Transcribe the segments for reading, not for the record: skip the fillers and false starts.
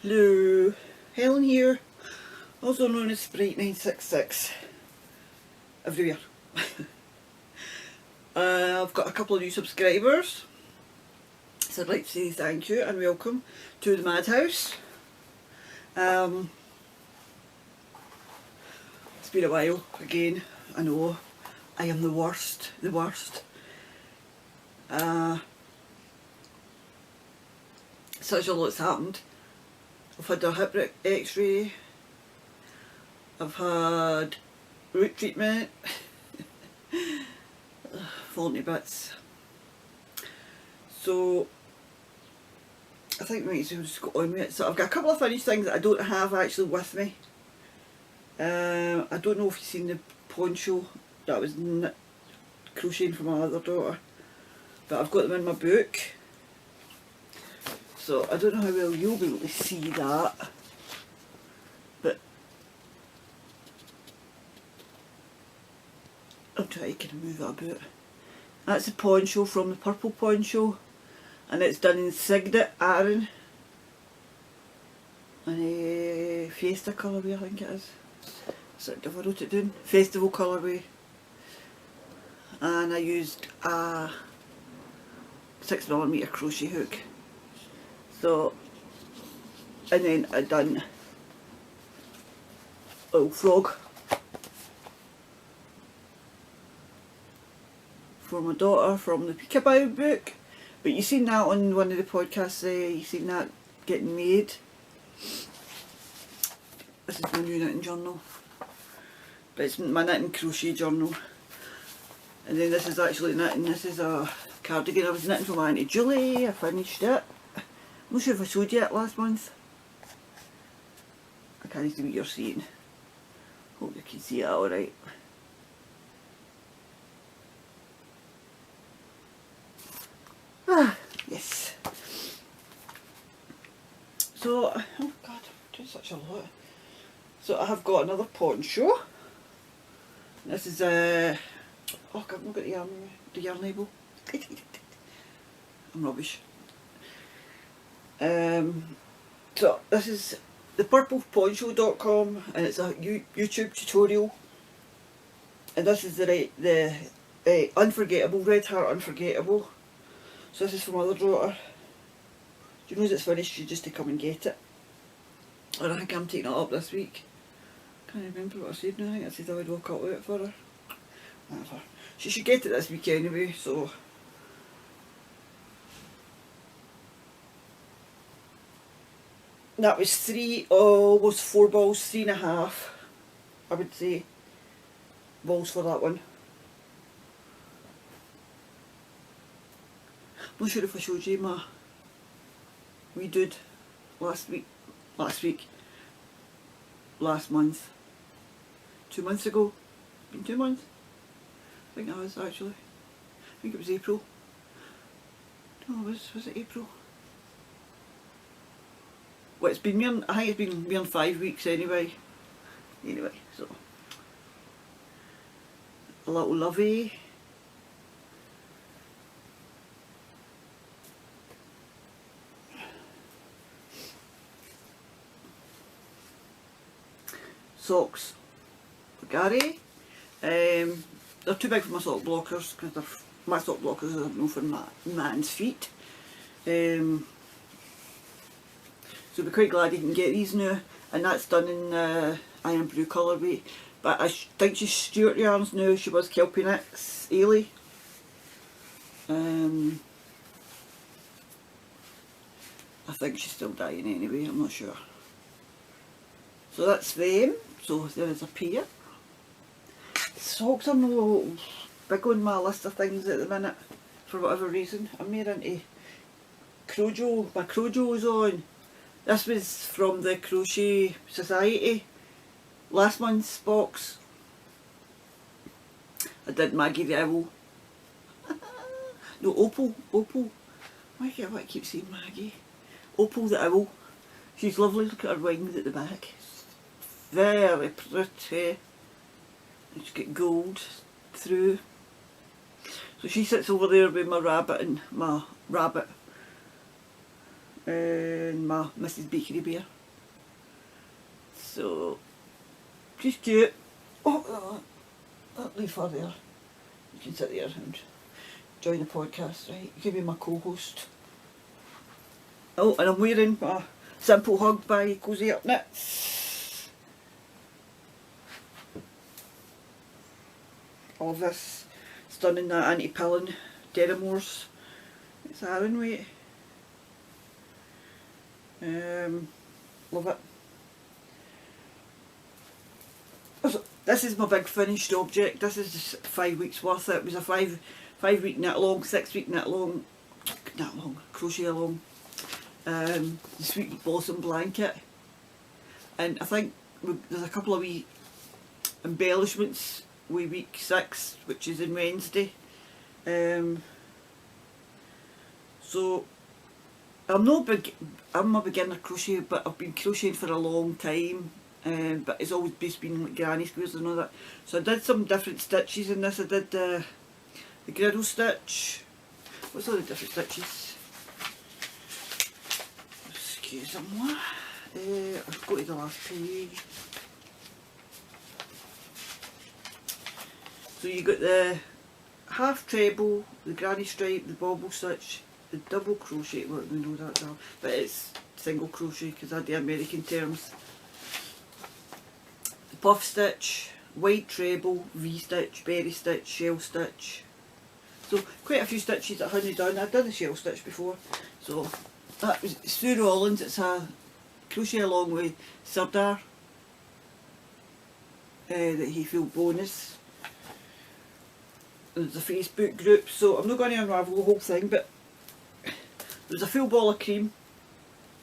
Hello, Helen here, also known as Sprite966 everywhere. I've got a couple of new subscribers, so I'd like to say thank you and welcome to the Madhouse. It's been a while again, I know, I am the worst. Such a lot's happened. I've had a hip x-ray, I've had root treatment, falling to bits. So I think we might as well just go on with it. So I've got a couple of finished things that I don't have actually with me. I don't know if you've seen the poncho that was crocheting for my other daughter, but I've got them in my book. So I don't know how well you'll be able to see that, but I'll try to kind of move that about. That's a poncho from the purple poncho, and it's done in Signet Aran and a Fiesta colourway, I think it is. So I wrote it down, Festival colourway, and I used a 6mm crochet hook. So, and then I done a little frog for my daughter from the Peekaboo book. But you seen that on one of the podcasts there, you seen that getting made. This is my new knitting journal. But it's my knitting crochet journal. And then this is actually knitting, this is a cardigan I was knitting for my Auntie Julie. I finished it. I'm not sure if I showed you it last month. I can't see what you're seeing. Hope you can see it alright. Ah, yes. So, oh god, I'm doing such a lot. So I have got another poncho. This is oh god, I've not got the yarn label. I'm rubbish. So this is thepurpleponcho.com, and it's a YouTube tutorial, and this is the Unforgettable, Red Heart Unforgettable. So this is for my other daughter. She knows it's finished, she's just to come and get it. And I think I'm taking it up this week. Can't remember what I said now. I think I said I would walk up with it for her. Whatever. She should get it this week anyway, so that was almost 4 balls, 3.5, I would say, balls for that one. I'm not sure if I showed you my wee dude last month, 2 months ago, been 2 months, I think that was actually, I think it was April, no was it April? Well, it's been I think it's been more than 5 weeks anyway. So a little lovey. Socks for Gary. They're too big for my sock blockers because my sock blockers are no for my man's feet. So we're quite glad he can get these now, and that's done in Iron Blue colourway. But I think she's Stuart yarns now. She was Kelpie Knits Ailey. I think she's still dying anyway, I'm not sure. So that's them. So there's a pair. Socks are no big on my list of things at the minute, for whatever reason. I'm more into Crojo. My Crojo's on. This was from the Crochet Society, last month's box. I did Maggie the Owl. No, Opal. Why do I keep saying Maggie? Opal the Owl. She's lovely, look at her wings at the back. Very pretty. And she's got gold through. So she sits over there with my rabbit and my rabbit and my Mrs. Bakery Bear. So, she's cute. Oh, I'll leave her there. You can sit there and join the podcast, right? You can be my co-host. Oh, and I'm wearing my Simple Hug by Cozy Up Knits. All of this is done in that anti-pilling Deramores. It's Aran weight. Love it. This is my big finished object. This is just 5 weeks worth. It was a five week knit along, 6 week knit along, crochet along. The Sweet Blossom blanket, and I think there's a couple of wee embellishments with week 6, which is in Wednesday. So I'm a beginner crochet, but I've been crocheting for a long time. But it's always just been like granny squares and all that. So I did some different stitches in this. I did the griddle stitch. What's all the different stitches? Excusez-moi. I'll go to the last page. So you got the half treble, the granny stripe, the bobble stitch, the double crochet. Well, we know that now, but it's single crochet because I had the American terms. Puff stitch, wide treble, V-stitch, berry stitch, shell stitch. So quite a few stitches that I hadn't done. I'd done the shell stitch before. So that was Sue Rollins. It's a crochet along with Sardar that he filled bonus. There's a Facebook group, so I'm not going to unravel the whole thing, but there's a full ball of cream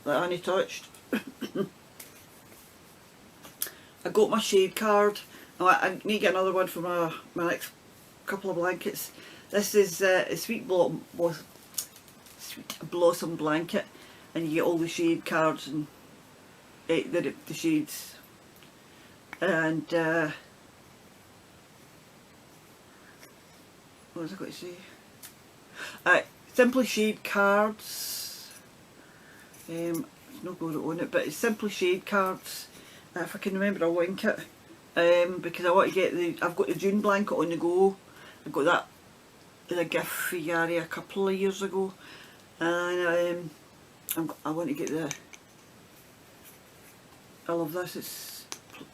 that Annie touched. I got my shade card. I need to get another one for my next couple of blankets. This is a Sweet Blossom blanket, and you get all the shade cards and the shades. And what was I going to say? Simply shade cards. It's not going on it, but it's simply shade cards. If I can remember, I'll link it, because I want to get I've got the June blanket on the go. I got that as a gift for Yari a couple of years ago, and I want to get I love this. It's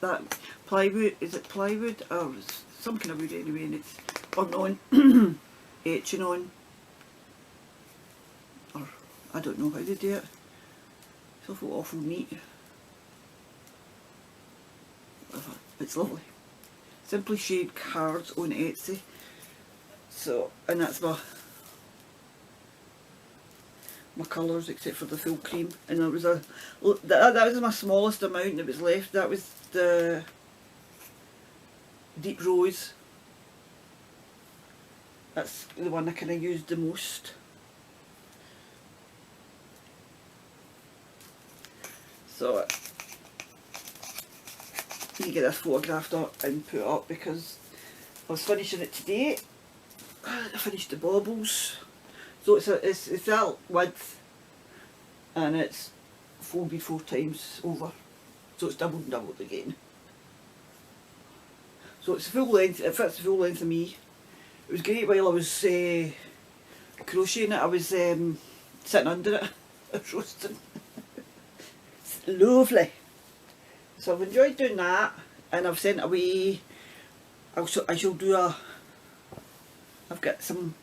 that plywood. Is it plywood? Oh, it's some kind of wood anyway, and it's on etching on, or I don't know how they do it. It's awful neat. It's lovely. Simply shade cards on Etsy. So, and that's my colours except for the full cream. And there was that was my smallest amount that was left. That was the deep rose. That's the one I kind of used the most. So you get this photographed up and put up because I was finishing it today. I finished the baubles. So it's that width, and it's folded 4 times over. So it's doubled and doubled again. So it's full length. It fits the full length of me. It was great while I was crocheting it. I was sitting under it. I was roasting. It's lovely. So I've enjoyed doing that, and I've sent away. I shall do I've got some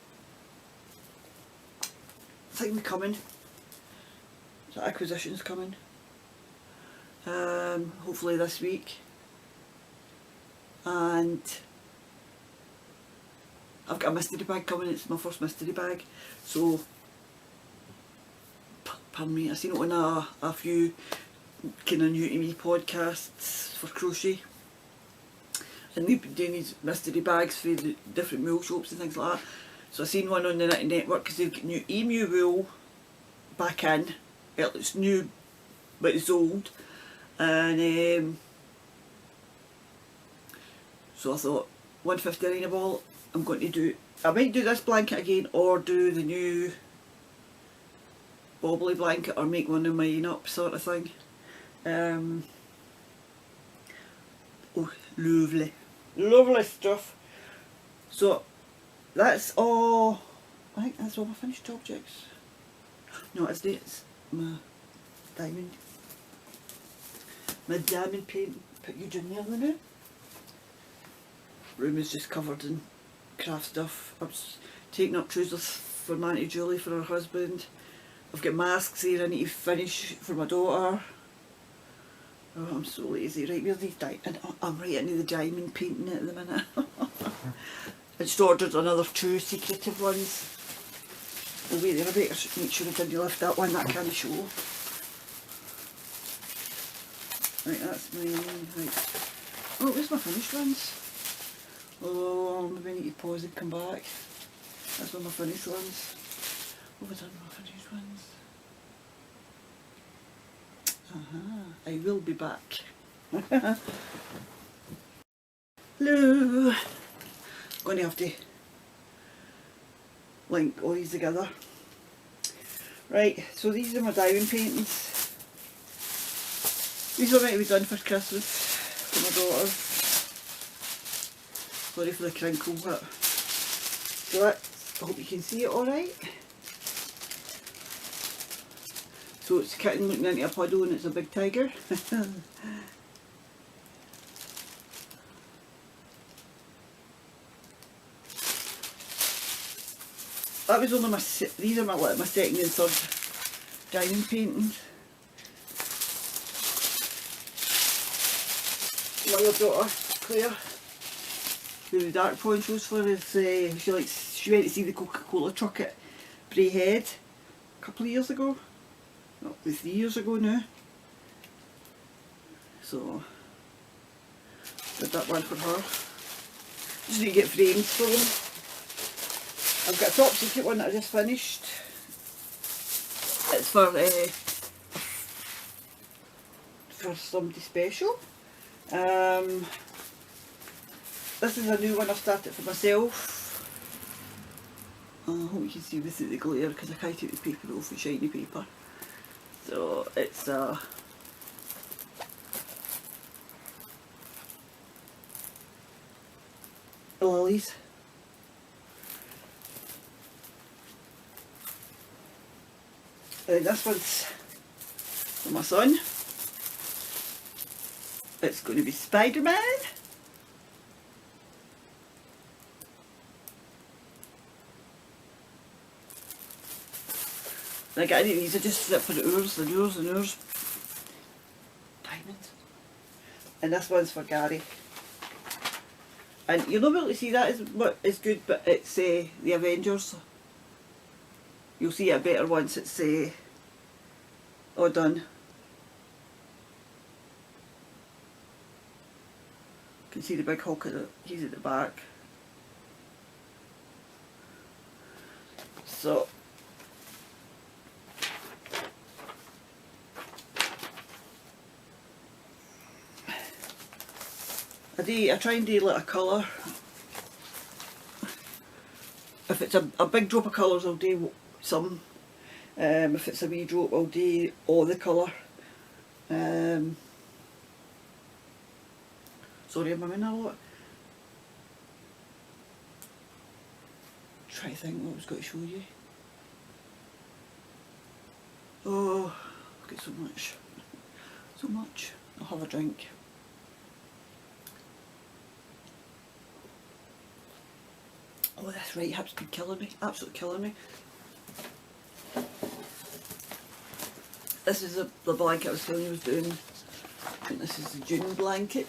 thing coming. So acquisitions coming. Hopefully this week. And I've got a mystery bag coming. It's my first mystery bag. So, pardon me, I've seen it on a few kind of new to me podcasts for crochet, and they've been doing these mystery bags for the different wool shops and things like that. So I seen one on the Knitting Network because they've got new emu wool back in. It's new but it's old, and so I thought £1.50 a ball. I might do this blanket again or do the new bobbly blanket or make one of mine up sort of thing. Oh, lovely. Lovely stuff. So that's all, I think that's all my finished objects. No, it's my diamond. My diamond paint. Put you in there now. Room is just covered in craft stuff. I was taking up trousers for my Auntie Julie for her husband. I've got masks here I need to finish for my daughter. Oh, I'm so lazy. Right, where's these diamond? I'm right into the diamond painting at the minute. I just ordered another two secretive ones. Oh wait there, I better make sure I didn't lift that one, that can't show. Right, that's mine. Right. Oh, where's my finished ones? Oh, maybe I need to pause and come back. That's all my finished ones. What have I done with my finished ones? I will be back. Hello. Going to have to link all these together. Right, so these are my diamond paintings. These are meant to be done for Christmas for my daughter. Sorry for the crinkle, but so that's, I hope you can see it alright. So it's a kitten looking into a puddle and it's a big tiger. That was only these are my second and third diamond paintings. My other daughter, Claire, who the dark ponchos for, is she went to see the Coca-Cola truck at Braehead a couple of years ago. No, 3 years ago now. So did that one for her. Just need to get frames for them. I've got a top secret one that I just finished. It's for somebody special. This is a new one I've started for myself. I hope you can see without the glare because I can't take the paper off with shiny paper. So it's lilies. And this one's for my son. It's going to be Spider-Man. Like any of these, I just sit for hours and hours and hours. Diamonds. And this one's for Gary. And you'll not be able to see that is good, but it's the Avengers. You'll see it better once it's all done. You can see the big Hulk he's at the back. So I try and do like a colour. If it's a big drop of colours I'll do some. If it's a wee drop I'll do all the colour. Sorry I'm in a lot. Try to think what I was going to show you. Oh, I've got so much. So much. I'll have a drink. Oh, this right hip's been killing me, absolutely killing me. This is the blanket I was telling you I was doing. And this is the June blanket.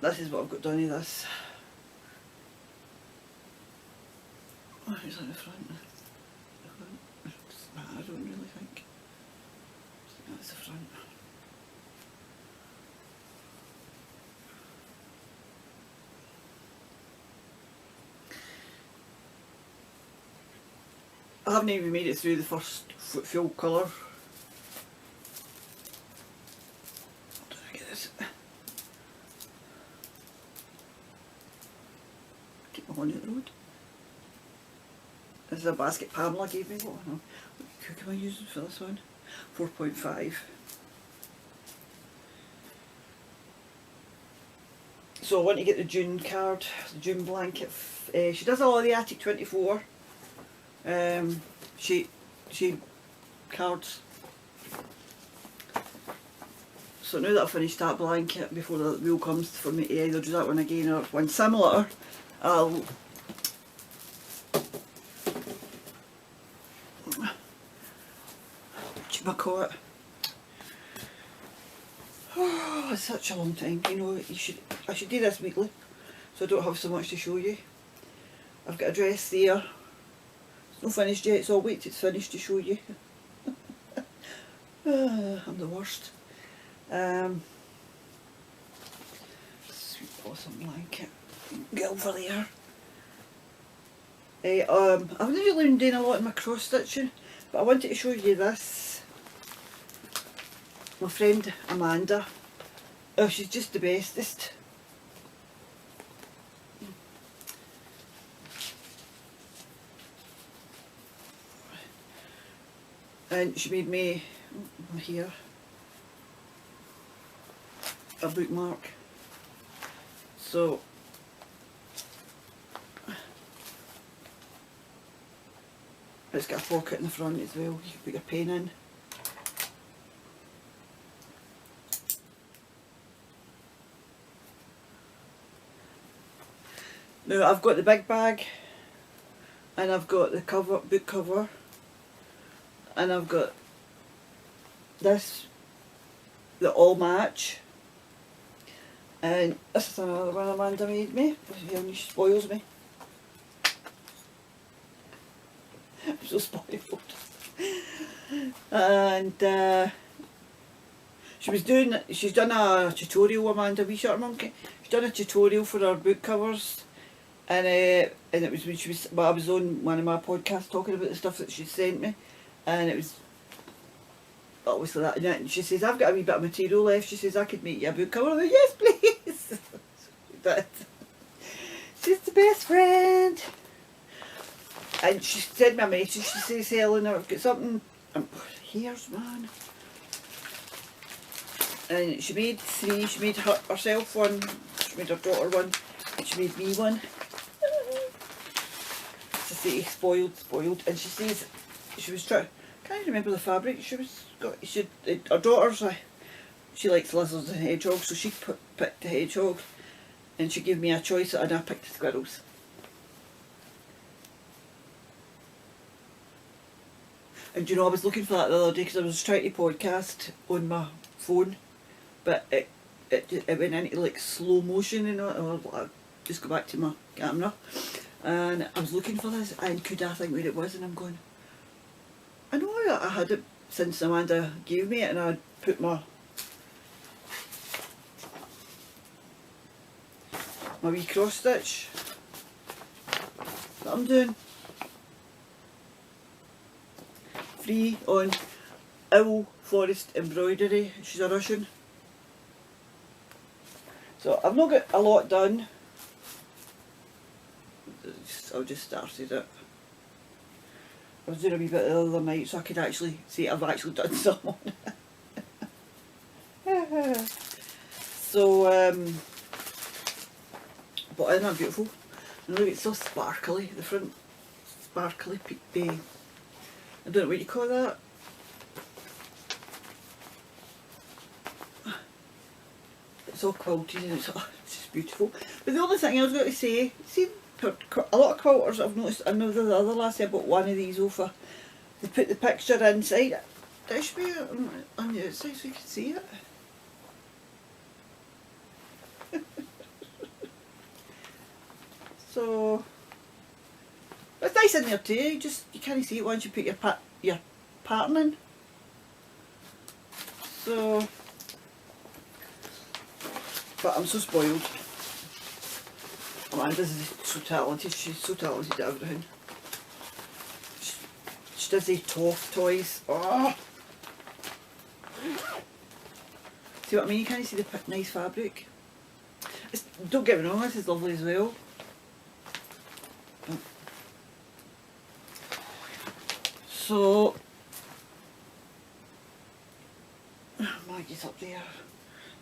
This is what I've got done with this. Oh, it's on the front. I don't really think. That's the front. I haven't even made it through the first full colour. on the road. This is a basket Pamela gave me. What am I using for this one? 4.5. So I want to get the June card, the June blanket. She does all the Attic 24 she cards. So now that I've finished that blanket, before the wheel comes for me to either do that one again or one similar, I'll whatchamacallit. Oh, it's such a long time. You know, I should do this weekly, so I don't have so much to show you. I've got a dress there. It's not finished yet, so I'll wait till it's finished to show you. I'm the worst. Sweet blossom blanket. Get over there. I've not really been doing a lot in my cross stitching, but I wanted to show you this. My friend Amanda. Oh, she's just the bestest. And she made me here a bookmark. So it's got a pocket in the front as well. You can put your pen in. Now I've got the big bag, and I've got the cover, book cover, and I've got this that all match, and this is another one Amanda made me. She spoils me. I'm so spoiled. And she's done a tutorial, Amanda, wee short monkey. She's done a tutorial for her book covers. And it was when I was on one of my podcasts talking about the stuff that she sent me, and it was obviously that. And she says, I've got a wee bit of material left. She says, I could make you a book cover. I went, yes, please. But she's the best friend. And she sent me a message. She says, Helen, I've got something. Here's man. And she made 3. She made herself one. She made her daughter one. And she made me one. To say spoiled. And she says she was trying. Can't remember the fabric. Her daughter's she likes lizards and hedgehogs, so she picked the hedgehog, and she gave me a choice, and I picked the squirrels. And you know, I was looking for that the other day because I was trying to podcast on my phone, but it went into like slow motion, you know. I'll just go back to my camera, and I was looking for this, and could I think where it was, and I'm going, I know I had it since Amanda gave me it, and I'd put my wee cross stitch that I'm doing. Free on Owl Forest Embroidery. She's a Russian. So I've not got a lot done. I've just started it. I was doing a wee bit the other night so I could actually see I've actually done some on it. So but isn't that beautiful? And look, it's so sparkly, the front sparkly I don't know what you call that. It's all quilted and it's just beautiful. But the only thing I was going to say, see, a lot of quilters I've noticed, I know the other last I bought one of these over, they put the picture inside. That should be on the outside so you can see it. So it's nice in there too. You can't see it once you put your pattern in. So, but I'm so spoiled. Amanda's so talented. She's so talented at everything. She does these toys. Oh. See what I mean? You can't see the nice fabric. Don't get me wrong. This is lovely as well. So Maggie's up there.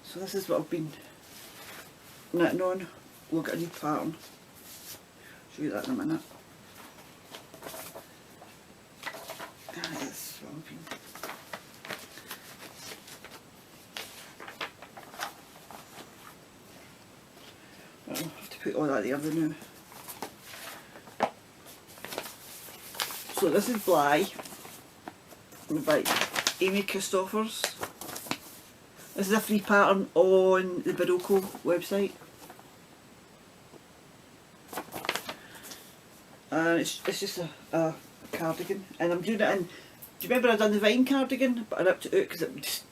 So this is what I've been knitting on. We'll get a new pattern. Show you that in a minute. That's what I've been. I'll have to put all that the other now. So this is Bly by Amy Christophers. This is a free pattern on the Barocco website. And it's just a cardigan, and I'm doing it in, do you remember I done the Vine cardigan, but I ripped it out because it just,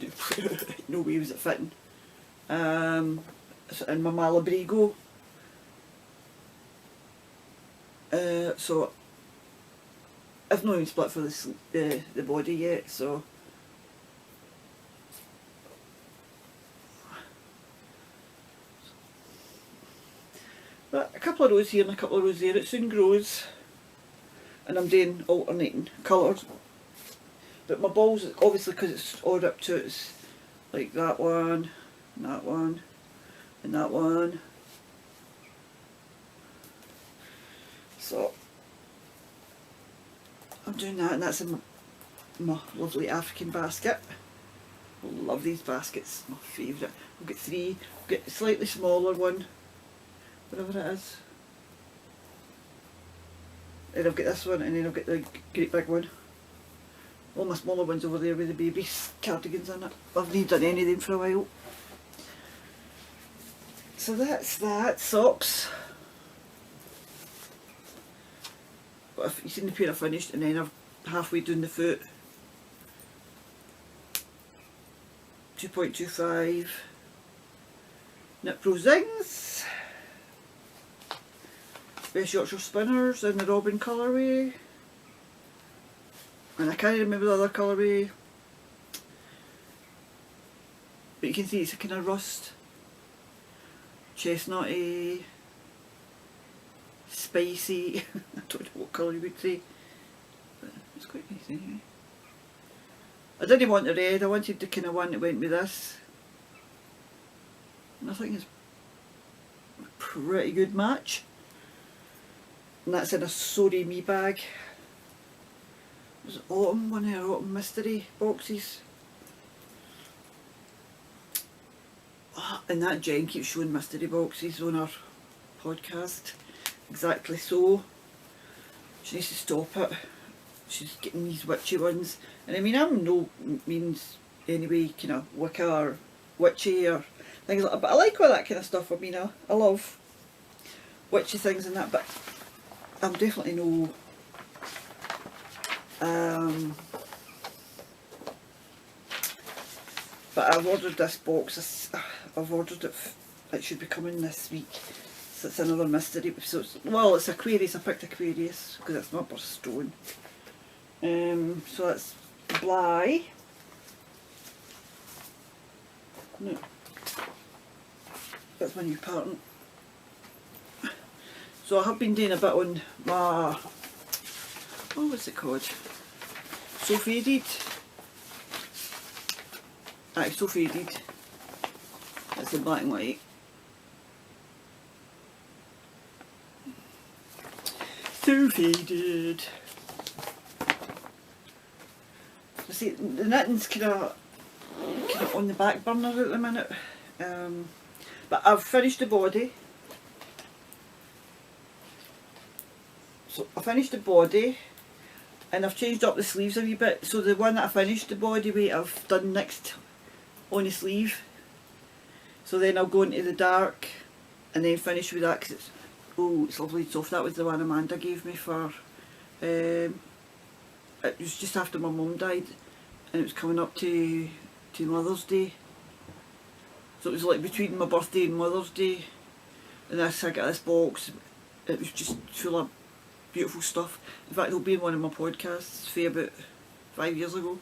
no way was it fitting. So in my Malabrigo. So I've not even split for the body yet, so but a couple of rows here and a couple of rows there. It soon grows, and I'm doing alternating colours. But my balls, obviously because it's all ripped out, it's like that one, and that one, and that one. So I'm doing that, and that's in my lovely African basket. I love these baskets, my favourite. I've got three. I've got a slightly smaller one, whatever it is. Then I've got this one, and then I've got the great big one. All my smaller ones over there with the baby's cardigans in it. I've not done any of them for a while. So that's that. Socks. But if you've seen the pair I finished, and then I've halfway down the foot. 2.25 Knit Pro Zings. West Yorkshire Spinners in the Robin colourway. And I can't remember the other colourway. But you can see it's a kind of rust. Chestnutty. Spicy. I don't know what colour you would say. But it's quite nice anyway. I didn't want the red, I wanted the kind of one that went with this. And I think it's a pretty good match. And that's in a Sorry Me bag. It was autumn, one of our autumn mystery boxes. And that Jen keeps showing mystery boxes on our podcast. Exactly so. She needs to stop it. She's getting these witchy ones. And I mean, I'm no means anyway kind of Wicca or witchy or things like that. But I like all that kind of stuff. I mean, I love witchy things and that. But I'm definitely no... but I've ordered this box. I've ordered it. It should be coming this week. So it's another mystery. So it's Aquarius. I picked Aquarius because it's not birthstone. So that's Bly. No, that's my new pattern. So I have been doing a bit on my, what was it called? So Faded. Aye, So Faded. That's in black and white. So Faded. See, the knitting's kind of on the back burner at the minute, but I've finished the body. So I finished the body, and I've changed up the sleeves a wee bit. So the one that I finished the body with, I've done next on the sleeve. So then I'll go into the dark, and then finish with that because it's lovely and soft. That was the one Amanda gave me for. It was just after my mum died, and it was coming up to Mother's Day. So it was like between my birthday and Mother's Day, and I got this box. It was just full of beautiful stuff. In fact, it'll be in one of my podcasts for about 5 years ago.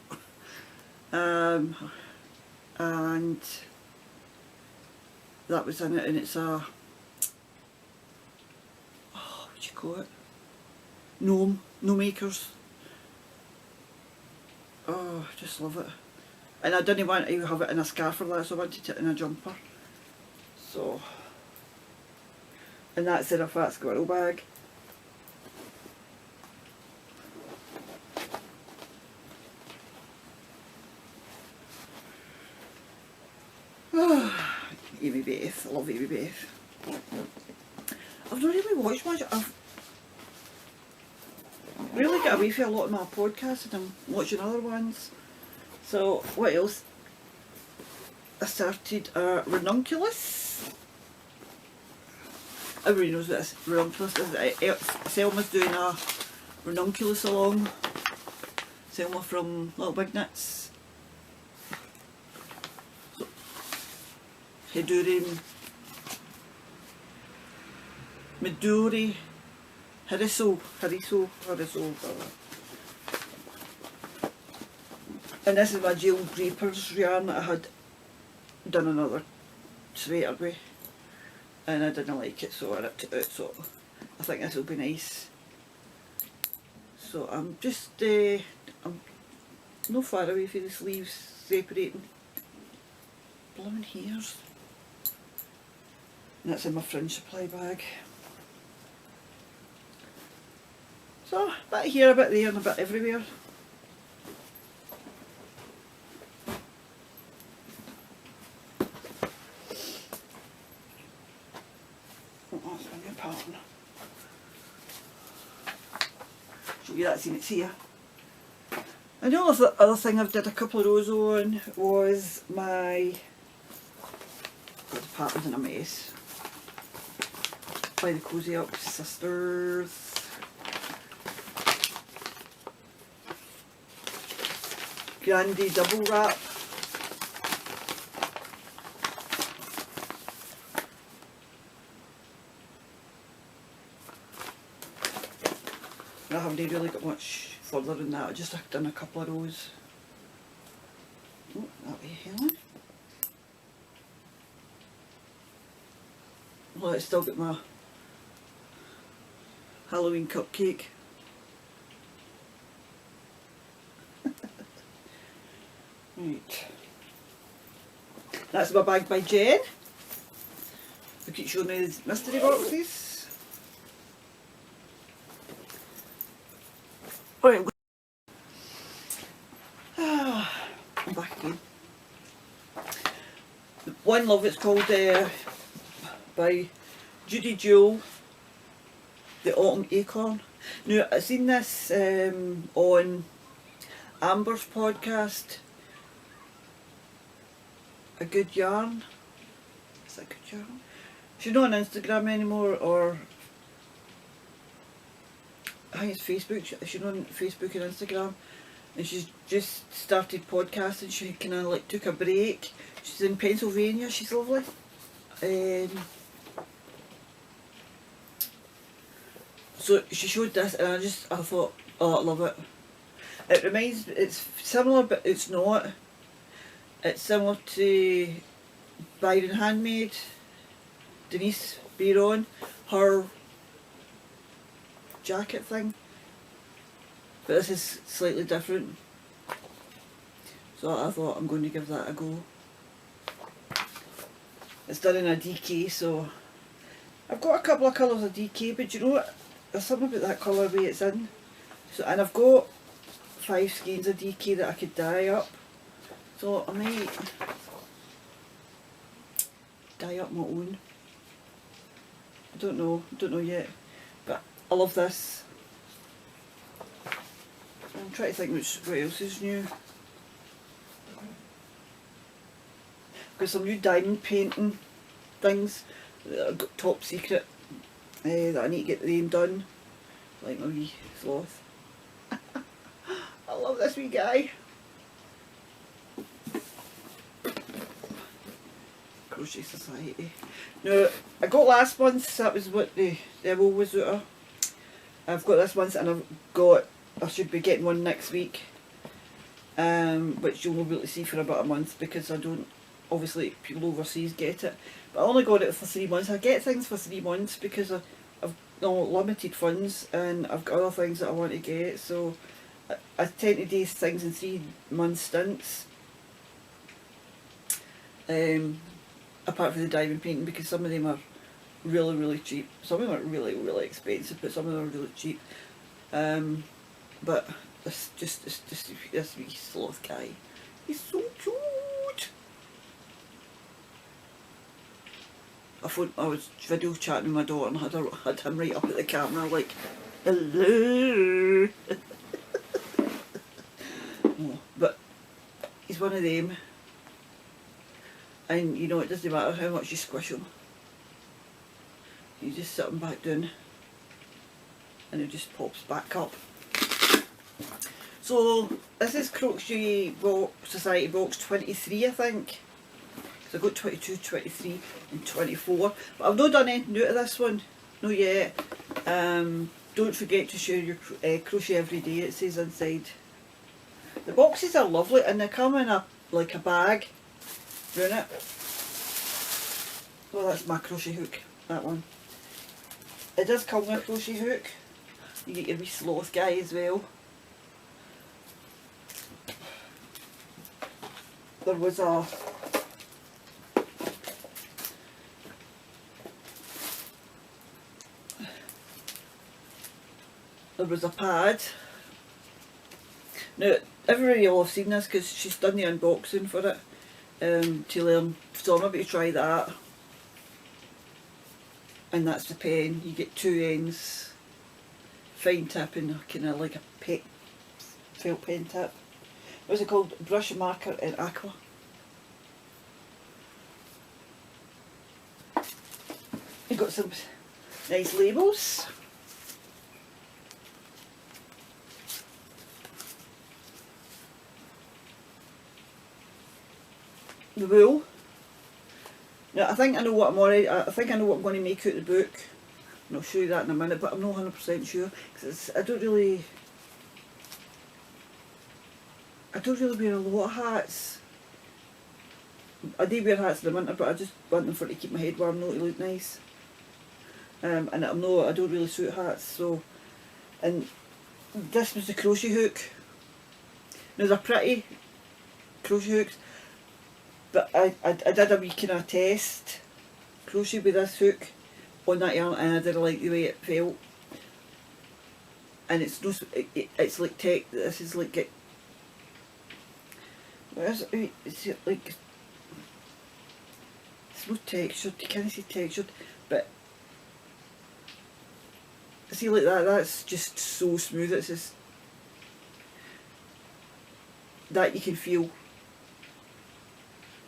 And that was in it, and it's a, what do you call it? no makers. Oh, just love it. And I didn't want to have it in a scarf or that, so I wanted it in a jumper. So, and that's in a fat squirrel bag. Amy Beth, I love Amy Beth. I've not really watched much. I've really got away from a lot of my podcasts and I'm watching other ones. So, what else? I started Ranunculus. Everybody knows what this Ranunculus is. Selma's doing a Ranunculus along. Selma from Little Big Knits. So, Hiduri, Midori, Hariso. And this is my Jewel Reapers yarn that I had done another sweater with. And I didn't like it, so I ripped it out, so I think this will be nice. So I'm just, I'm not far away from the sleeves separating. Blooming hairs. And that's in my fringe supply bag. So, a bit here, a bit there and a bit everywhere. Oh, that's my new pattern. Show you that, it's here. And the only other thing I've did a couple of rows on was my, got the pattern's in a mess, by the Cozy Up Sisters. Grandy double wrap. And I haven't really got much further than that, I just done a couple of rows. Oh, that way, Helen. Well, it's still got my Halloween cupcake. Right. That's my bag by Jen. I keep showing me these mystery boxes. Alright, I'm back again. One Love, it's called by Judy Jewell, The Autumn Acorn. Now, I've seen this on Amber's podcast, A Good Yarn. Is that a good yarn? She's not on Instagram anymore, or I think it's Facebook. She's not on Facebook and Instagram, and she's just started podcasting. She kind of like took a break. She's in Pennsylvania. She's lovely. So she showed this, and I thought, oh, I love it. It reminds, it's similar, but it's not. It's similar to Byron Handmade, Denise Byron, her jacket thing, but this is slightly different. So I thought I'm going to give that a go. It's done in a DK, so I've got a couple of colours of DK, but you know what? There's something about that colourway it's in. So, and I've got 5 skeins of DK that I could dye up. So I might dye up my own. I don't know yet. But I love this. I'm trying to think what else is new. Got some new diamond painting things that I've got top secret that I need to get them done. Like my wee sloth. I love this wee guy. Crochet Society. Now, I got last month's, that was what the demo was out of. I've got this month, and I should be getting one next week. Which you'll not be able to see for about a month, because I don't, obviously people overseas get it. But I only got it for 3 months. I get things for 3 months because I've limited funds, and I've got other things that I want to get, so I tend to do things in 3-month stints. Apart from the diamond painting, because some of them are really, really cheap. Some of them are really, really expensive, but some of them are really cheap. But this wee sloth guy, he's so cute. I was video chatting with my daughter and had him right up at the camera like, hello. Oh, but he's one of them, and you know, it doesn't matter how much you squish him, you just sit him back down and it just pops back up. So this is Crochet Society box 23, I think. So I got 22, 23 and 24. But I've not done anything new to this one. No yet. Don't forget to share your crochet every day, it says inside. The boxes are lovely and they come in a bag. Doing it. Oh, that's my crochet hook, that one. It does come with a crochet hook. You get your wee sloth guy as well. There was a pad. Now everybody will have seen this because she's done the unboxing for it to learn, so I'm about to try that. And that's the pen. You get 2 ends, fine tip and kind of like a felt pen tip. What's it called? Brush marker in aqua. You've got some nice labels. The wool. Now I think I know what I think I know what I'm going to make out of the book, and I'll show you that in a minute, but I'm not 100% sure because I don't really wear a lot of hats. I do wear hats in the winter, but I just want them to keep my head warm, not to look nice. And I don't really suit hats, so. And this was the crochet hook. Now they're pretty crochet hooks, but I did a wee kind of test crochet with this hook on that yarn, and I didn't like the way it felt. And it's no, it's like this is like what is it? It's like, it's not textured, you can't say textured, but see like that's just so smooth, it's just, that you can feel.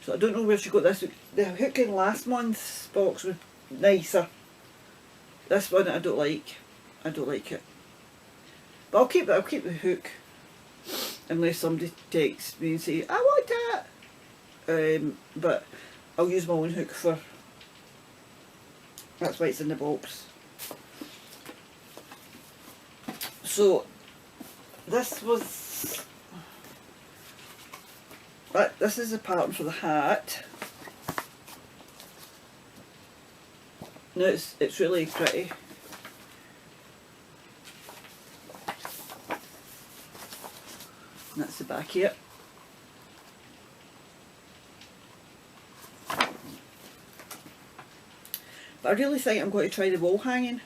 So I don't know where she got this. The hook in last month's box was nicer. This one I don't like it. But I'll keep the hook. Unless somebody texts me and say, I want that. But I'll use my own hook for, that's why it's in the box. So this is the pattern for the hat. Now it's really pretty. And that's the back here. But I really think I'm going to try the wall hanging.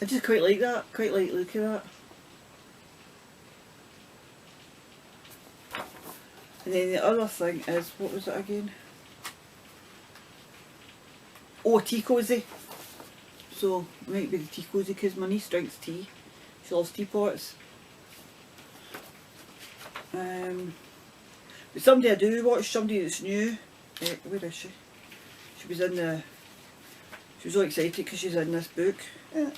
I just quite like that, quite like the look of that. And then the other thing is, what was it again? Oh, tea cosy. So it might be the tea cosy because my niece drinks tea. She loves teapots. But somebody I do watch, somebody that's new. Where is she? She was all excited because she's in this book.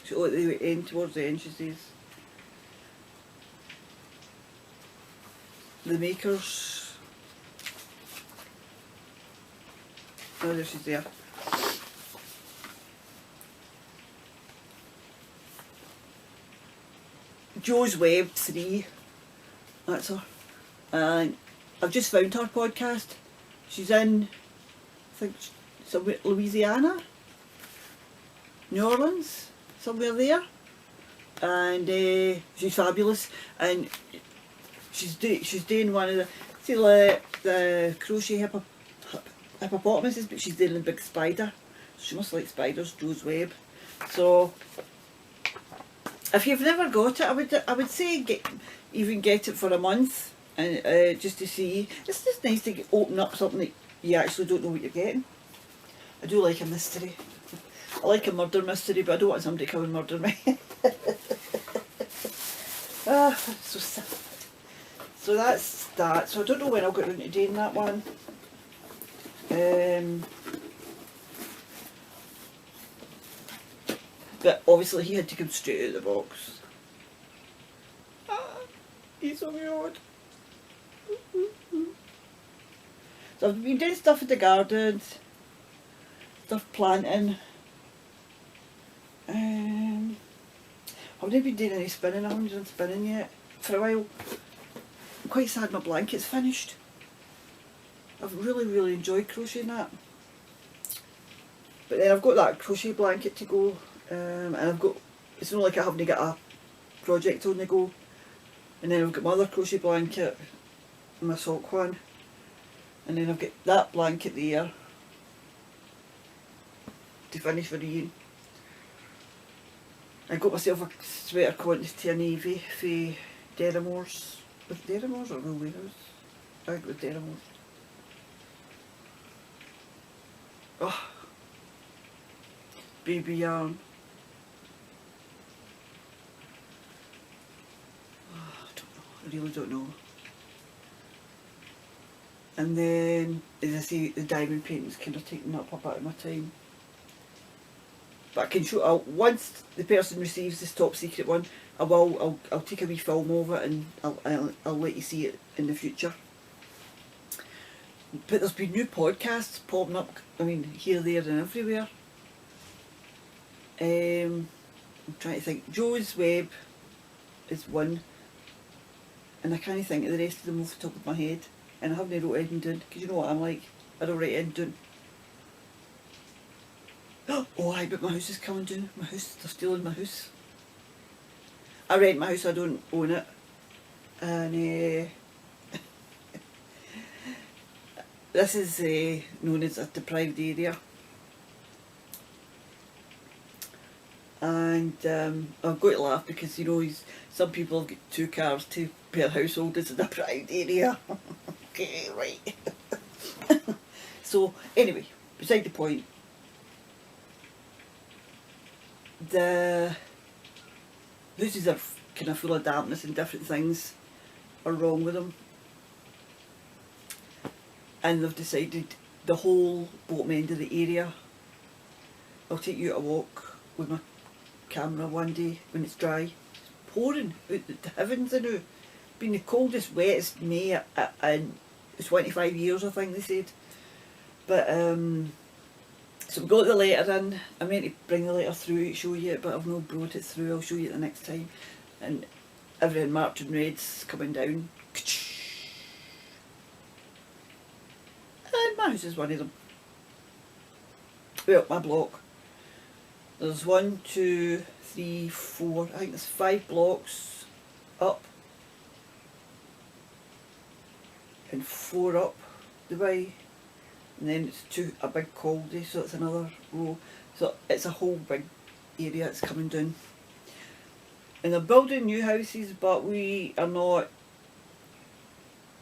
So at the end, towards the end, she says, the makers. Oh, there she's there. Jo's Web 3, that's her. And I've just found her podcast. She's in, I think, somewhere, Louisiana, New Orleans, somewhere there. And she's fabulous, and she's doing one of the, see, the crochet hippopotamuses, but she's doing a big spider. She must like spiders, Joe's Web. So if you've never got it, I would say get it for a month, and just to see. It's just nice to open up something that you actually don't know what you're getting. I do like a mystery. I like a murder mystery, but I don't want somebody to come and murder me. Ah, so sad. So that's that. So I don't know when I'll get around to doing that one. But obviously he had to come straight out of the box. Ah, he's so weird. So I've been doing stuff in the garden, stuff planting. I've not been doing any spinning. I haven't done spinning yet for a while. I'm quite sad my blanket's finished. I've really enjoyed crocheting that. But then I've got that crochet blanket to go, and I've got, it's not like I haven't got a project on the go. And then I've got my other crochet blanket, my sock one, and then I've got that blanket there to finish for Ian. I got myself a sweater quantity of navy for Derrimores. Was it Derrimores or Wool Warehouse? I think it was Derrimores. Oh, baby yarn. Oh, I don't know. I really don't know. And then, as I say, the diamond painting's kind of taking up a bit of my time. But I can show, once the person receives this top secret one, I'll take a wee film of it, and I'll let you see it in the future. But there's been new podcasts popping up, I mean, here, there and everywhere. I'm trying to think. Joe's Web is one, and I can't think of the rest of them off the top of my head, and I haven't wrote anything down, because you know what I'm like, I don't write anything down. Oh, aye, but my house is coming down. My house, they're stealing my house. I rent my house, I don't own it. And this is known as a deprived area. And I've got to laugh because, you know, some people have got 2 cars per household. It's a deprived area. Okay, right. So, anyway, beside the point. The houses are kind of full of dampness and different things are wrong with them, and they've decided the whole bottom end of the area, I'll take you out a walk with my camera one day when it's dry. It's pouring out the heavens now. It's been the coldest, wettest May in 25 years, I think they said. But so we got the letter in. I meant to bring the letter through to show you it, but I've not brought it through. I'll show you it the next time. And everything marked in red's coming down. And my house is one of them. Well, my block. There's 1, 2, 3, 4, I think there's 5 blocks up. And 4 up the way. And then it's a big caldy, so it's another row. So it's a whole big area that's coming down. And they're building new houses, but we've not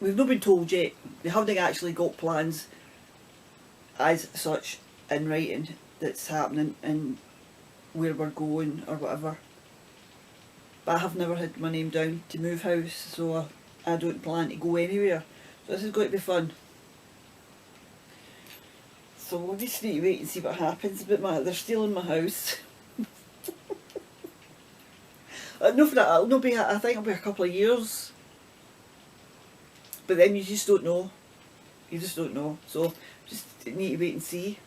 been told yet. They haven't actually got plans as such in writing that's happening and where we're going or whatever. But I have never had my name down to move house, so I don't plan to go anywhere. So this is going to be fun. So we'll just need to wait and see what happens, but they're stealing my house. No, for that, it'll be, I think it'll be a couple of years. But then you just don't know. You just don't know. So just need to wait and see.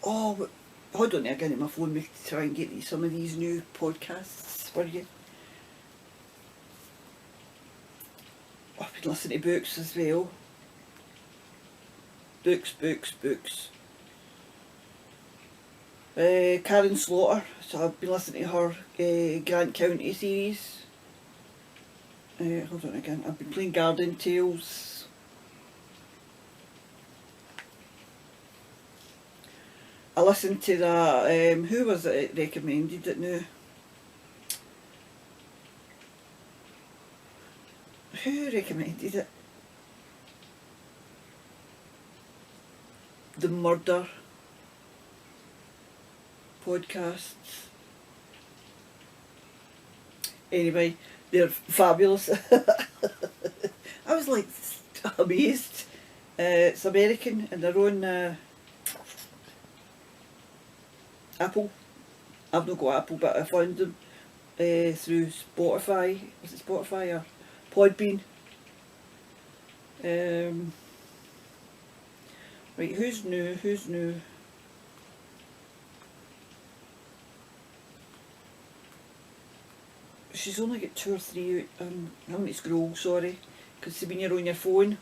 Oh, hold on, I'm getting my phone to try and get some of these new podcasts for you. I've been listening to books as well. Books. Karen Slaughter, so I've been listening to her Grant County series. Hold on again, I've been playing Garden Tales. I listened to that, who was it recommended it now? Who recommended it? The Murder podcasts. Anyway, they're fabulous. I was like amazed. It's American and they're on Apple. I've not got Apple, but I found them through Spotify. Was it Spotify or Podbean? Right, who's new? She's only got 2 or 3 out. I'm having to scroll, sorry. Because when you're on your phone,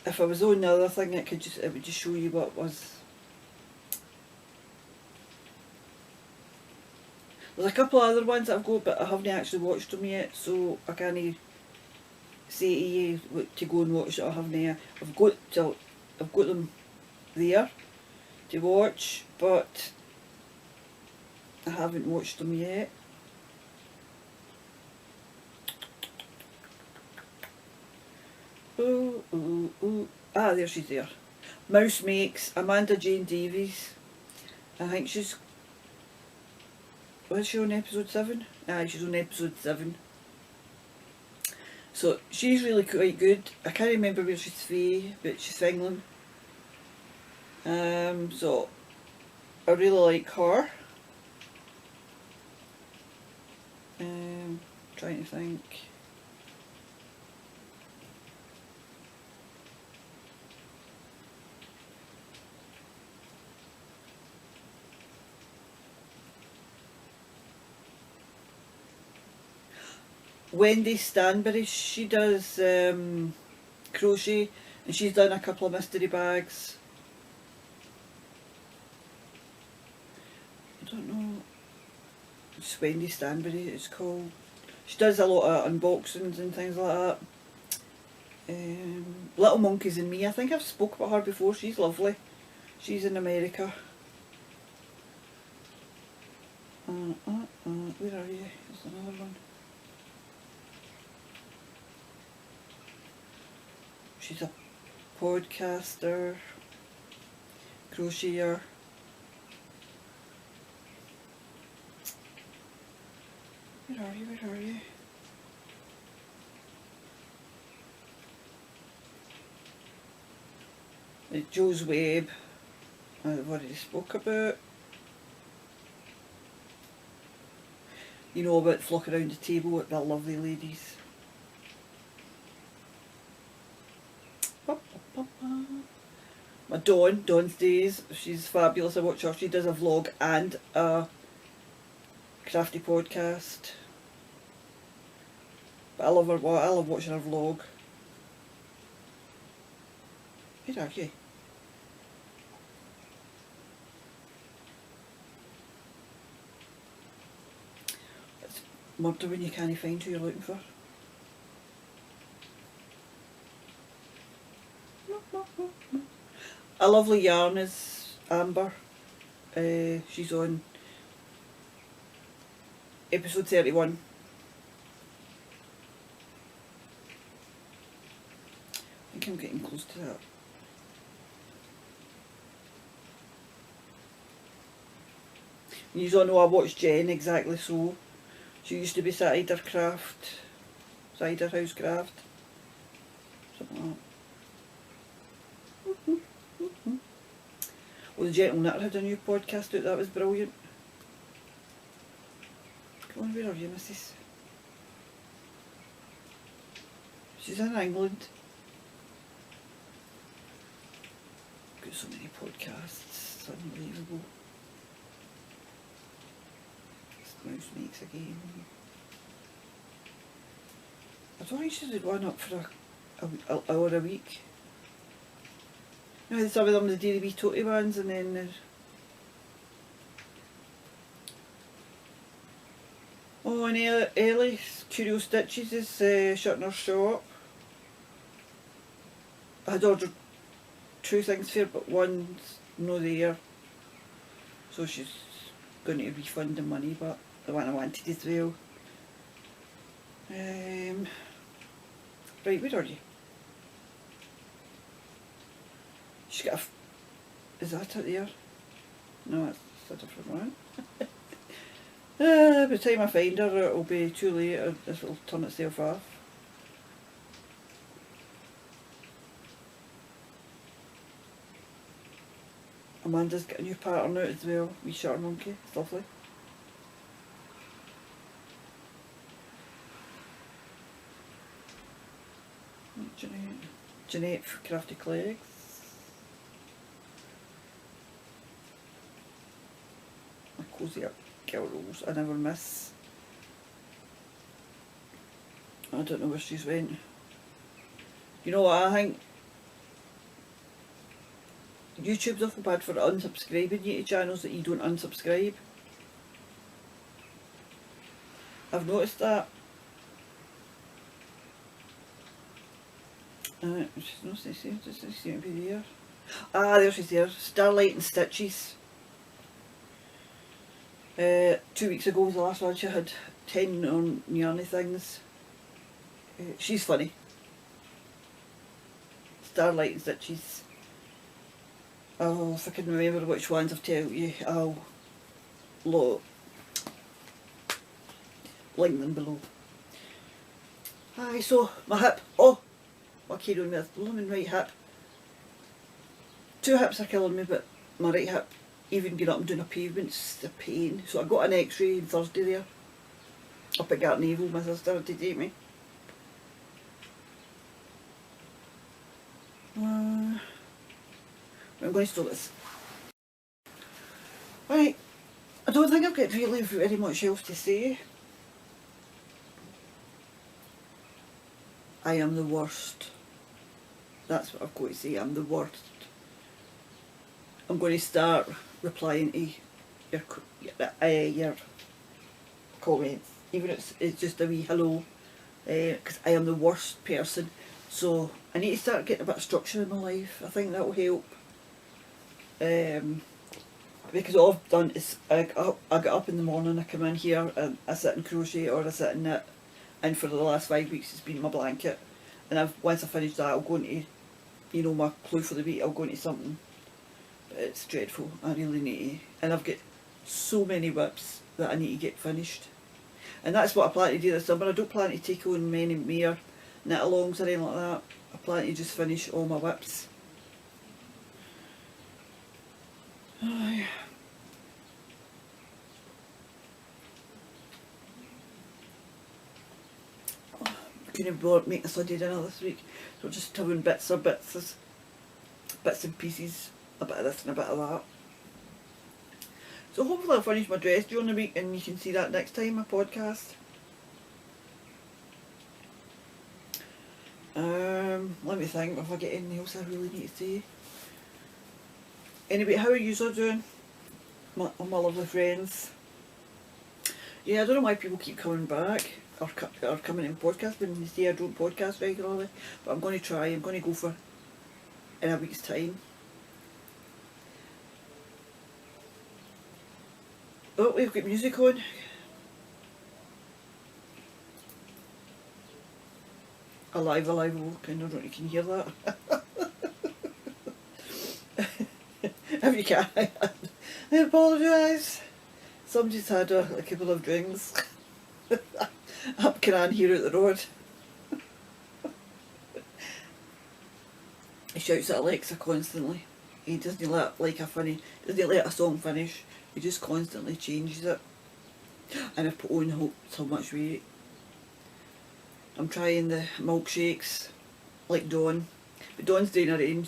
if I was on the other thing, it would just show you what was. There's a couple of other ones that I've got, but I haven't actually watched them yet, so I can't say to you to go and watch it or haven't. I've got them there to watch, but I haven't watched them yet. Ah, there she's there. Mouse Makes, Amanda Jane Davies. I think she's... Was she on episode 7? Aye, she's on episode 7. So she's really quite good. I can't remember where she's from, but she's England. So I really like her. Trying to think. Wendy Stanbury, she does crochet and she's done a couple of mystery bags. I don't know, it's Wendy Stanbury it's called. She does a lot of unboxings and things like that. Little Monkeys and Me, I think I've spoke about her before, she's lovely. She's in America. Where are you? There's another one. She's a podcaster, crocheter. Where are you? Joe's Web, I've already spoke about. You know about Flock Around the Table, they're lovely ladies. My Dawn's Days, she's fabulous, I watch her, she does a vlog and a crafty podcast. But I love watching her vlog. Where are you? It's murder when you can't find who you're looking for. A lovely yarn is Amber. She's on episode 31. I think I'm getting close to that. You don't know, I watched Jen Exactly So. She used to be Cider House Craft. Something like that. Well, the Gentle Knitter had a new podcast out, that was brilliant. Come on, where are you, missus? She's in England. Got so many podcasts, it's unbelievable. Mouse Makes again. I don't think she's had one up for an hour a week. You know, some of them the Dairy Wee Toty ones, and then there's... Oh, and Ellie's Curio Stitches is shutting her shop. I had ordered 2 things for her, but one's no there. So she's going to refund the money, but the one I wanted as well. Right, where are you? She's got a... Is that it there? No, that's a different one. By the time I find her, it'll be too late, or it'll turn itself off. Amanda's got a new pattern out as well, wee shutter monkey, it's lovely. Jeanette for Crafty Clegs. My cosy up girl rolls I never miss. I don't know where she's went. You know what I think? YouTube's awful bad for unsubscribing you to channels that you don't unsubscribe. I've noticed that. She's not seem to be there. Ah, there she's there. Starlight and Stitches. 2 weeks ago was the last one. She had 10 on yarny things. She's funny. Starlight and Stitches. Oh, if I can remember which ones I've told you, I'll link them below. Aye, so my hip. Oh, I carry on with blooming right hip. 2 hips are killing me, but my right hip, even getting up and doing a pavement's the pain. So I got an X-ray on Thursday there, up at Gartnavel. My sister had to take me. I'm going to stop this. Right, I don't think I've got really very much else to say. I am the worst. That's what I've got to say, I'm the worst. I'm going to start replying to your comments, even if it's just a wee hello, because I am the worst person. So I need to start getting a bit of structure in my life. I think that will help. Because all I've done is I get up in the morning, I come in here and I sit and crochet or I sit and knit, and for the last 5 weeks it's been my blanket, and once I finish that I'll go into, you know, my clue for the week, I'll go into something. But it's dreadful, I really need to, and I've got so many whips that I need to get finished, and that's what I plan to do this summer. I don't plan to take on many more knit alongs or anything like that. I plan to just finish all my whips. Aye. I couldn't bother making a Sunday dinner this week, so just doing bits and pieces, a bit of this and a bit of that. So hopefully I'll finish my dress during the week and you can see that next time I podcast. Let me think if I get anything else I really need to say. Anyway, how are you all doing? My lovely friends. Yeah, I don't know why people keep coming back or coming in podcast when they say I don't podcast regularly, but I'm going to try. I'm going to go for in a week's time. Oh, we've got music on. Alive, alive, oh, I don't know if you can hear that. If you can, I apologise. Somebody's had a couple of drinks. Up Canaan here at the road. He shouts at Alexa constantly. He doesn't let doesn't let a song finish. He just constantly changes it. And I've put on so much weight. I'm trying the milkshakes like Dawn, but Dawn's doing her own.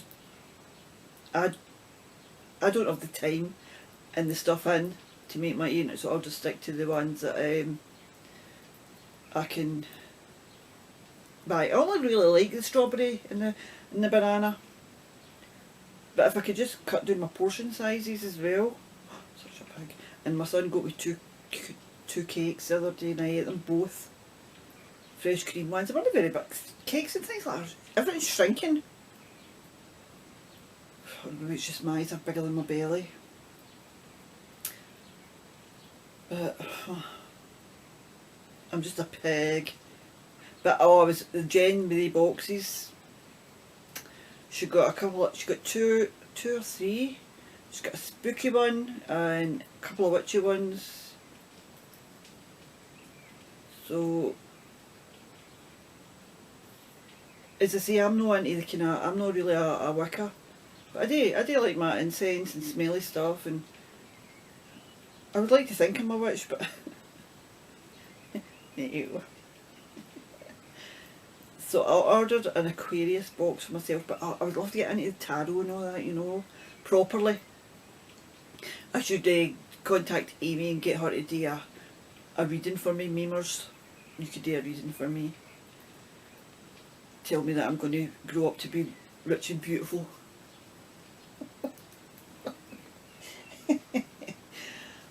I don't have the time and the stuff in to make my own, so I'll just stick to the ones that I can But I only really like the strawberry and the banana. But if I could just cut down my portion sizes as well. Such a pig. And my son got me two cakes the other day and I ate them both. Fresh cream ones. They weren't very big. Cakes and things like that. Everything's shrinking. Maybe it's just my eyes are bigger than my belly. But I'm just a pig. But oh, I was Jen with the boxes. She got a couple. She got two or three. She's got a spooky one and a couple of witchy ones. So, as I say, I'm not into the kind of. I'm not really a Wicca, but I do like my incense and smelly stuff, and I would like to think I'm a witch, but ew. So I ordered an Aquarius box for myself, but I would love to get into the tarot and all that, you know, properly. I should contact Amy and get her to do a reading for me, memers. You could do a reading for me. Tell me that I'm going to grow up to be rich and beautiful.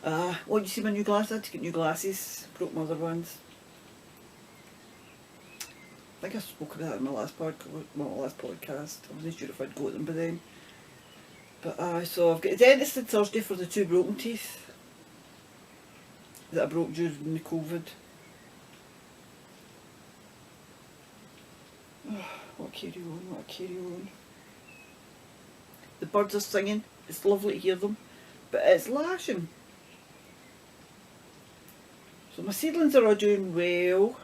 You see my new glasses? I had to get new glasses. Broke my other ones. I think I spoke about that in my last podcast. I wasn't sure if I'd got them by then. But so I've got a dentist on Thursday for the two broken teeth that I broke during the COVID. What carry on. The birds are singing. It's lovely to hear them, but it's lashing. So my seedlings are all doing well.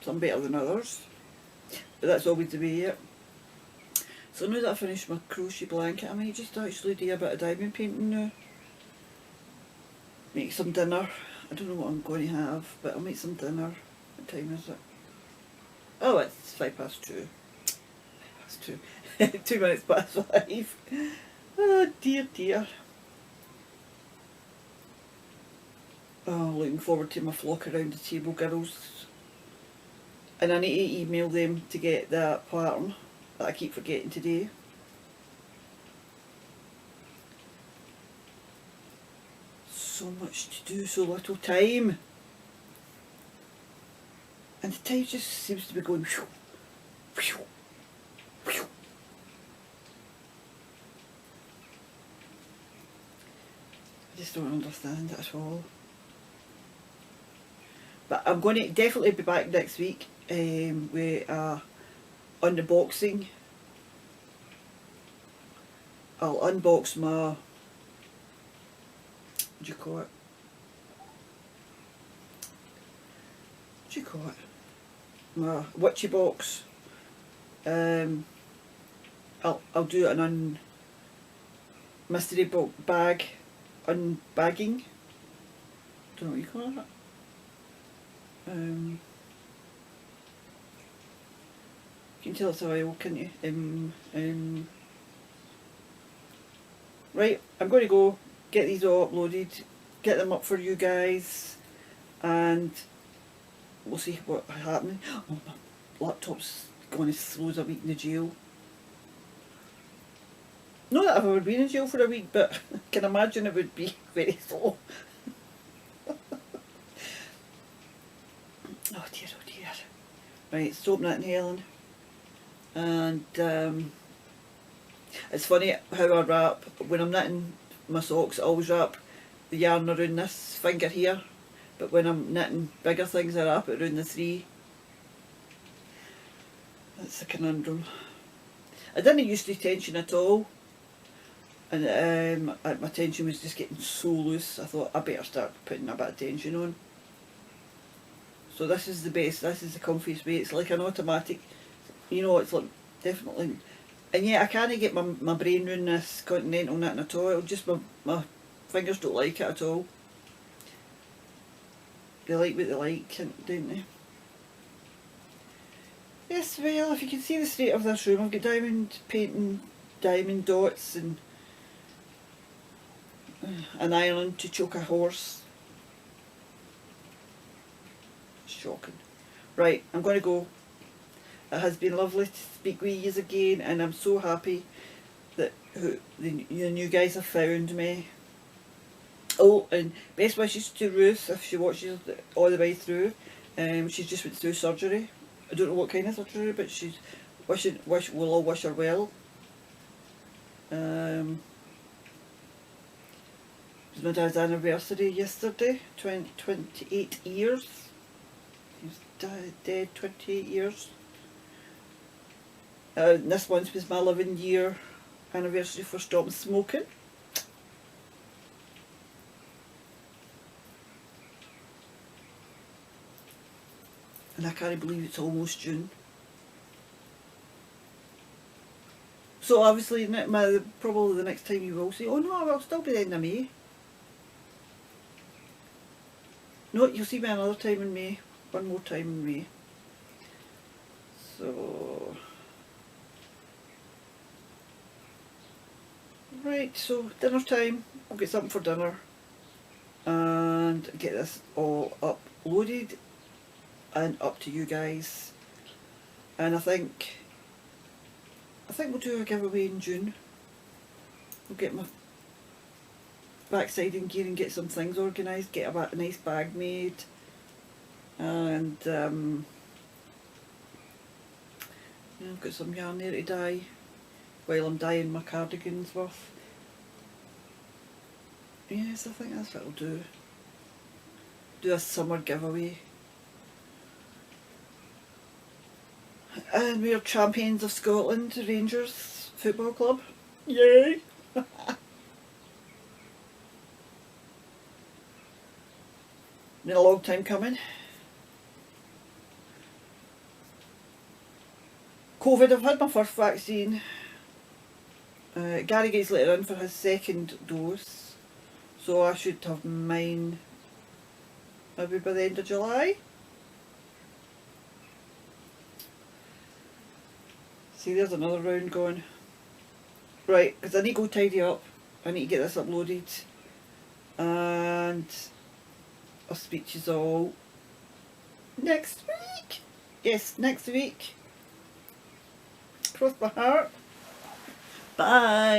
Some better than others, but that's always the way, yeah. So now that I've finished my crochet blanket, I might just actually do a bit of diamond painting now. Make some dinner. I don't know what I'm going to have, but I'll make some dinner. What time is it? Oh, it's 2:05. 2. 2 minutes past 5. Oh dear. Oh, looking forward to my flock around the table girls. And I need to email them to get that pattern that I keep forgetting today. So much to do, so little time. And the time just seems to be going whew, whew, whew. I just don't understand it at all. But I'm going to definitely be back next week with unboxing. I'll unbox my, what do you call it? My witchy box. I'll do an mystery box bag unbagging. Don't know what you call it. You can tell it's a while, can't you? Right, I'm going to go get these all uploaded, get them up for you guys, and we'll see what's happening. Oh, my laptop's going as slow as a week in the jail. Not that I've ever been in jail for a week, but I can imagine it would be very slow. Oh dear. Right, stop knitting, Helen. And it's funny how I wrap, when I'm knitting my socks, I always wrap the yarn around this finger here, but when I'm knitting bigger things I wrap it around the 3. That's a conundrum. I didn't use the tension at all, and my tension was just getting so loose. I thought I better start putting a bit of tension on. So this is the best, this is the comfiest way. It's like an automatic, you know, it's like definitely, and yet I can't get my brain around this continental knitting at all. It'll just, my fingers don't like it at all. They like what they like, don't they? Yes, well, if you can see the state of this room, I've got diamond painting, diamond dots, and an island to choke a horse. Shocking. Right, I'm going to go. It has been lovely to speak with you again, and I'm so happy that you guys have found me. Oh, and best wishes to Ruth if she watches all the way through. She's just went through surgery. I don't know what kind of surgery, but she's we'll all wish her well. It was my dad's anniversary yesterday, 28 years. He's dead 28 years. This month was my 11-year anniversary for stopping smoking. And I can't believe it's almost June. So obviously, probably the next time you will say, oh no, I'll still be the end of May. No, you'll see me another time in May. One more time in May. So... Right, so dinner time. I'll get something for dinner. And get this all uploaded and up to you guys. And I think we'll do a giveaway in June. We'll get my backside in gear and get some things organised, get a nice bag made, and I've got some yarn there to dye while I'm dyeing my cardigans with. Yes, I think that's what I'll do. Do a summer giveaway. And we're champions of Scotland, Rangers Football Club. Yay! Been a long time coming. COVID, I've had my first vaccine. Gary gets later in for his second dose, so I should have mine maybe by the end of July. See, there's another round going. Right, because I need to go tidy up. I need to get this uploaded. And I'll speak to you all next week. Yes, next week. Cross my heart. Bye.